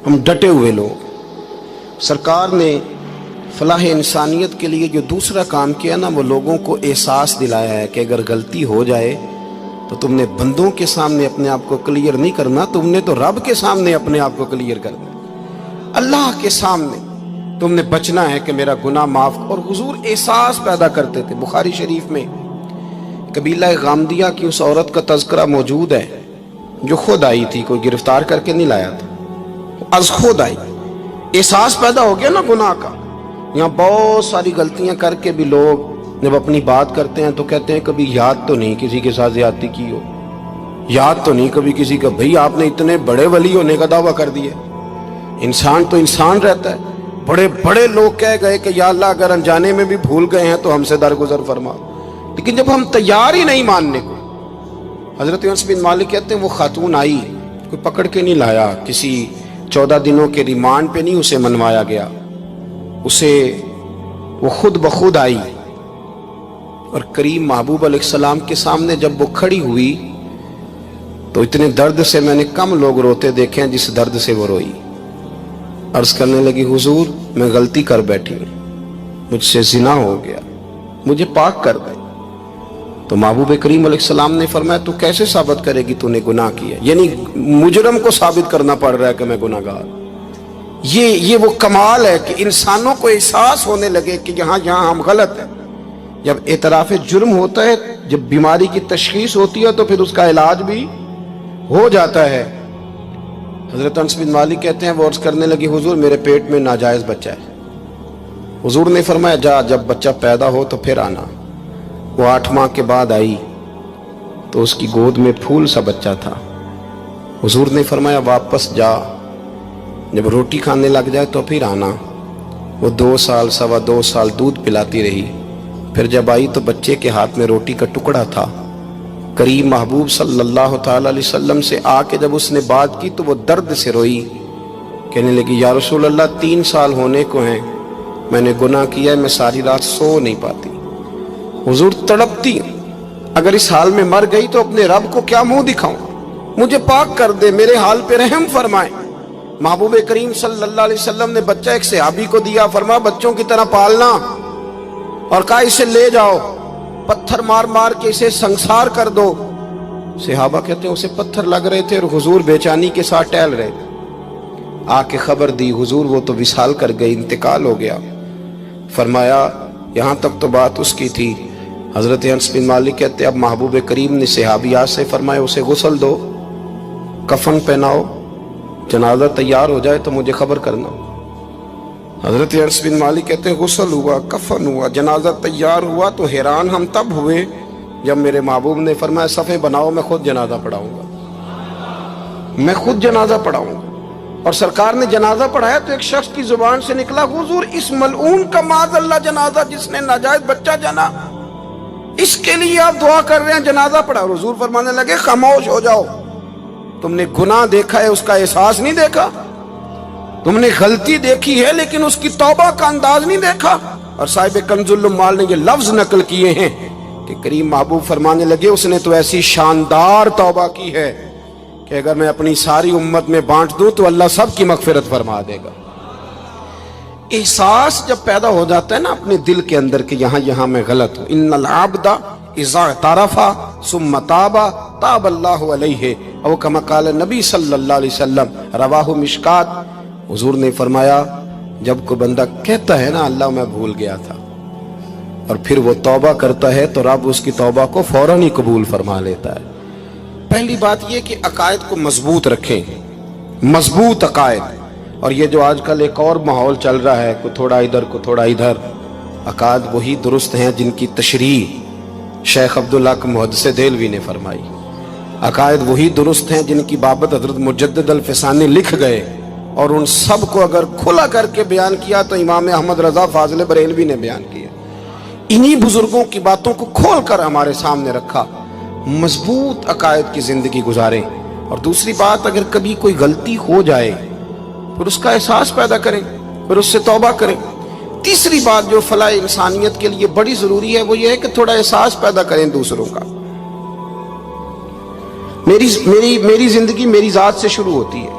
ہم ڈٹے ہوئے لوگ. سرکار نے فلاح انسانیت کے لیے جو دوسرا کام کیا نا، وہ لوگوں کو احساس دلایا ہے کہ اگر غلطی ہو جائے تو تم نے بندوں کے سامنے اپنے آپ کو کلیئر نہیں کرنا، تم نے تو رب کے سامنے اپنے آپ کو کلیئر کرنا، اللہ کے سامنے تم نے بچنا ہے کہ میرا گناہ معاف. اور حضور احساس پیدا کرتے تھے. بخاری شریف میں قبیلہ غامدیہ کی اس عورت کا تذکرہ موجود ہے جو خود آئی تھی، کوئی گرفتار کر کے نہیں لایا تھا، از خود آئی. احساس پیدا ہو گیا نا گناہ کا. یہاں بہت ساری غلطیاں کر کے بھی لوگ جب اپنی بات کرتے ہیں تو کہتے ہیں کبھی یاد تو نہیں کسی کے ساتھ زیادتی کی ہو، یاد تو نہیں کبھی کسی کا. بھئی آپ نے اتنے بڑے ولی ہونے کا دعویٰ کر دیا. انسان تو انسان رہتا ہے. بڑے بڑے لوگ کہہ گئے کہ یا اللہ اگر انجانے میں بھی بھول گئے ہیں تو ہم سے درگزر فرما. لیکن جب ہم تیار ہی نہیں ماننے کو. حضرت انس بن مالک کہتے ہیں وہ خاتون آئی، کوئی پکڑ کے نہیں لایا، کسی 14 دنوں کے ریمانڈ پہ نہیں اسے منوایا گیا، اسے وہ خود بخود آئی. اور کریم محبوب علیہ السلام کے سامنے جب وہ کھڑی ہوئی تو اتنے درد سے میں نے کم لوگ روتے دیکھے ہیں جس درد سے وہ روئی. عرض کرنے لگی حضور میں غلطی کر بیٹھی ہوں، مجھ سے زنا ہو گیا، مجھے پاک کر دے. تو محبوب کریم علیہ السلام نے فرمایا تو کیسے ثابت کرے گی تو نے گناہ کیا؟ یعنی مجرم کو ثابت کرنا پڑ رہا ہے کہ میں گناہ گار. یہ وہ کمال ہے کہ انسانوں کو احساس ہونے لگے کہ یہاں ہم غلط ہیں. جب اعتراف جرم ہوتا ہے، جب بیماری کی تشخیص ہوتی ہے تو پھر اس کا علاج بھی ہو جاتا ہے. حضرت انس بن مالک کہتے ہیں وہ عرض کرنے لگی حضور میرے پیٹ میں ناجائز بچہ ہے. حضور نے فرمایا جا جب بچہ پیدا ہو تو پھر آنا. وہ 8 ماہ کے بعد آئی تو اس کی گود میں پھول سا بچہ تھا. حضور نے فرمایا واپس جا، جب روٹی کھانے لگ جائے تو پھر آنا. وہ 2 سال 2.25 سال دودھ پلاتی رہی. پھر جب آئی تو بچے کے ہاتھ میں روٹی کا ٹکڑا تھا. کریم محبوب صلی اللہ تعالی علیہ وسلم سے آ کے جب اس نے بات کی تو وہ درد سے روئی، کہنے لگی یا رسول اللہ 3 سال ہونے کو ہیں، میں نے گناہ کیا ہے، میں ساری رات سو نہیں پاتی. حضور تڑپتی اگر اس حال میں مر گئی تو اپنے رب کو کیا منہ دکھاؤں، مجھے پاک کر دے، میرے حال پہ رحم فرمائے. محبوب کریم صلی اللہ علیہ وسلم نے بچہ ایک صحابی کو دیا، فرمایا بچوں کی طرح پالنا، اور کہا اسے لے جاؤ، پتھر مار مار کے اسے سنسار کر دو. صحابہ کہتے ہیں اسے پتھر لگ رہے تھے اور حضور بے چینی کے ساتھ ٹہل رہے تھے. آ کے خبر دی حضور وہ تو وصال کر گئی، انتقال ہو گیا. فرمایا یہاں تک تو بات اس کی تھی. حضرت انس بن مالک کہتے اب محبوب کریم نے صحابیات سے فرمایا اسے غسل دو، کفن پہناؤ، جنازہ تیار ہو جائے تو مجھے خبر کرنا. حضرت انس بن مالک کہتے ہیں غسل ہوا، کفن ہوا، جنازہ تیار ہوا تو حیران ہم تب ہوئے جب میرے محبوب نے فرمایا صفیں بناؤ، میں خود جنازہ پڑھاؤں گا، میں خود جنازہ پڑھاؤں گا. اور سرکار نے جنازہ پڑھایا تو ایک شخص کی زبان سے نکلا حضور اس ملعون کا معاذ اللہ جنازہ جس نے ناجائز بچہ جنا، اس کے لیے آپ دعا کر رہے ہیں، جنازہ پڑھا. اور حضور فرمانے لگے خاموش ہو جاؤ، تم نے گناہ دیکھا ہے اس کا احساس نہیں دیکھا، تم نے غلطی دیکھی ہے لیکن اس کی توبہ کا انداز نہیں دیکھا. اور صاحب کنز العمال نے یہ لفظ نقل کیے ہیں کہ کریم محبوب فرمانے لگے اس نے تو ایسی شاندار توبہ کی ہے کہ اگر میں اپنی ساری امت میں بانٹ دوں تو اللہ سب کی مغفرت فرما دے گا. احساس جب پیدا ہو جاتا ہے نا اپنے دل کے اندر کہ یہاں میں غلط ہوں. ان العبد اذا اعترف ثم تاب تاب اللہ علیہ او کما قال نبی صلی اللہ علیہ وسلم، رواہ مشکات. حضور نے فرمایا جب کوئی بندہ کہتا ہے نا اللہ میں بھول گیا تھا اور پھر وہ توبہ کرتا ہے تو رب اس کی توبہ کو فوراً ہی قبول فرما لیتا ہے. پہلی بات یہ کہ عقائد کو مضبوط رکھیں، مضبوط عقائد. اور یہ جو آج کل ایک اور ماحول چل رہا ہے، کوئی تھوڑا ادھر کوئی تھوڑا ادھر، عقائد وہی درست ہیں جن کی تشریح شیخ عبداللہ محدث دہلوی نے فرمائی. عقائد وہی درست ہیں جن کی بابت حضرت مجدد الفسانی لکھ گئے، اور ان سب کو اگر کھلا کر کے بیان کیا تو امام احمد رضا فاضل بریلوی نے بیان کیا. انہی بزرگوں کی باتوں کو کھول کر ہمارے سامنے رکھا. مضبوط عقائد کی زندگی گزاریں. اور دوسری بات اگر کبھی کوئی غلطی ہو جائے پھر اس کا احساس پیدا کریں، پھر اس سے توبہ کریں. تیسری بات جو فلاح انسانیت کے لیے بڑی ضروری ہے وہ یہ ہے کہ تھوڑا احساس پیدا کریں دوسروں کا. میری زندگی میری ذات سے شروع ہوتی ہے.